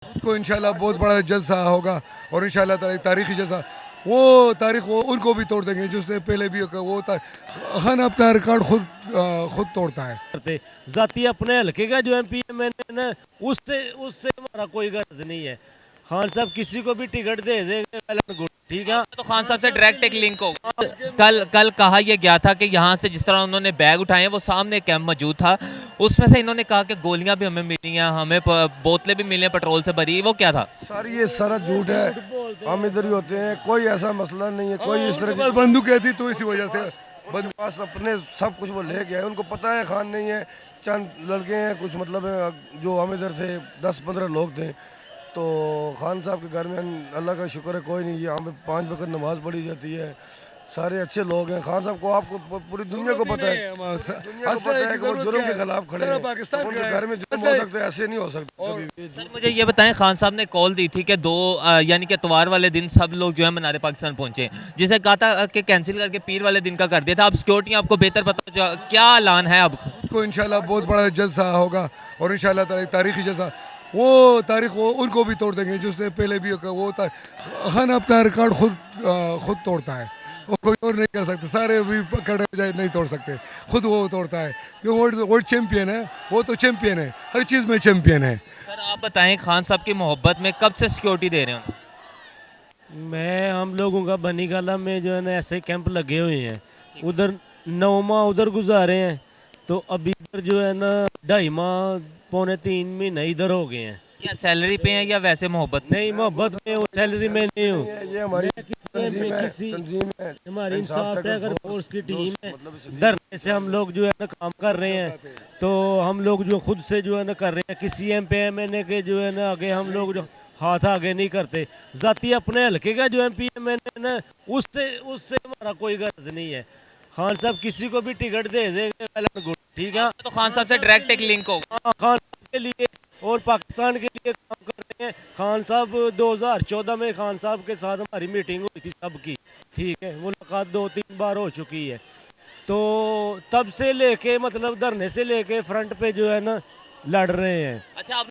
को इंशाल्लाह बहुत बड़ा जलसा होगा और इंशाल्लाह ताला एक तारीखी जलसा वो तारीख वो उनको भी तोड़ देंगे जिससे पहले भी वो खान अपना रिकॉर्ड खुद तोड़ता है। करते जाती अपने हल्के का जो एमपी है मैंने ना उससे उससे हमारा कोई गर्ज नहीं है। खान साहब किसी को भी टिकट दे देंगे well and good, ठीक है। तो खान साहब से डायरेक्ट एक लिंक होगा। कल कल कहा यह गया था कि यहाँ से जिस तरह उन्होंने बैग उठाए हैं वो सामने कैंप मौजूद था, उसमें से इन्होंने कहा कि गोलियां भी हमें मिली हैं, हमें बोतलें भी मिली हैं पेट्रोल से भरी। वो क्या था? सर ये सारा झूठ है, हम इधर ही होते हैं, कोई ऐसा मसला नहीं है, कोई इस तरह की बंदूक थी तो इसी वजह से बंद पास अपने सब कुछ वो ले गया है। उनको पता है खान नहीं है, चंद लड़के हैं कुछ मतलब है, जो हम इधर थे 10-15 लोग थे। तो खान साहब के घर में अल्लाह का शुक्र है कोई नहीं है, यहाँ पे 5 वक्त नमाज पढ़ी जाती है, सारे अच्छे लोग हैं। खान साहब को आपको पूरी दुनिया को पता है, दुनिया को पता है कि वो जुर्म के खिलाफ खड़े हैं। उनके घर में जुर्म हो सकते हैं, ऐसे नहीं हो सकते कभी भी। सर मुझे ये बताएं, खान साहब ने कॉल दी थी कि यानी कि इतवार वाले दिन सब लोग जो है मीनार पाकिस्तान पहुंचे, जिसे कहा था कि कैंसिल करके पीर वाले दिन का कर दिया था। अब सिक्योरिटी आपको बेहतर पता, क्या ऐलान है अब? को इंशाल्लाह बहुत बड़ा जलसा होगा और इंशाल्लाह ताला एक तारीखी जलसा वो तारीख वो उनको भी तोड़ देंगे जिससे पहले भी वो खान अपना रिकॉर्ड खुद तोड़ता है, वो कोई और नहीं कर सकता। सारे भी पकड़े जाए नहीं तोड़ सकते, खुद वो तोड़ता है। ये वर्ल्ड चैंपियन है, वो तो चैंपियन है, हर चीज़ में चैंपियन है। सर आप बताएं, खान साहब की मोहब्बत में कब से सिक्योरिटी दे रहे हैं? मैं हम लोगों का बनी गाला में जो है ना ऐसे कैंप लगे हुए हैं, उधर 9 माह उधर गुजारे हैं, तो अभी इधर जो है ना 2.5 माह पौने 3 महीने इधर हो गए हैं। क्या सैलरी पे हैं या वैसे मोहब्बत में? नहीं मोहब्बत में हूँ, सैलरी में नहीं हूँ। ये हमारी तंजीम है, हमारी इंसाफ इंसाफ तक अगर फोर्स फोर्स की टीम है, मतलब इस- धरने से हम लोग जो है ना काम कर रहे हैं, तो हम लोग जो खुद से जो है ना कर रहे हैं, किसी एमपीएमएनए के जो है ना आगे हम लोग जो हाथ आगे नहीं करते। जाती अपने हल्के का जो एमपीएमएनए ना उससे उससे हमारा कोई गर्ज नहीं है। खान साहब किसी को भी टिकट दे देंगे well and good, ठीक है। तो खान साहब से डायरेक्ट एक लिंक होगा। हाँ, खान साहब के लिए और पाकिस्तान के लिए काम कर रहे हैं। खान साहब 2014 में खान साहब के साथ हमारी मीटिंग हुई थी सबकी, ठीक है, मुलाकात 2-3 बार हो चुकी है। तो तब से लेके मतलब धरने से लेके फ्रंट पे जो है ना लड़ रहे हैं। अच्छा,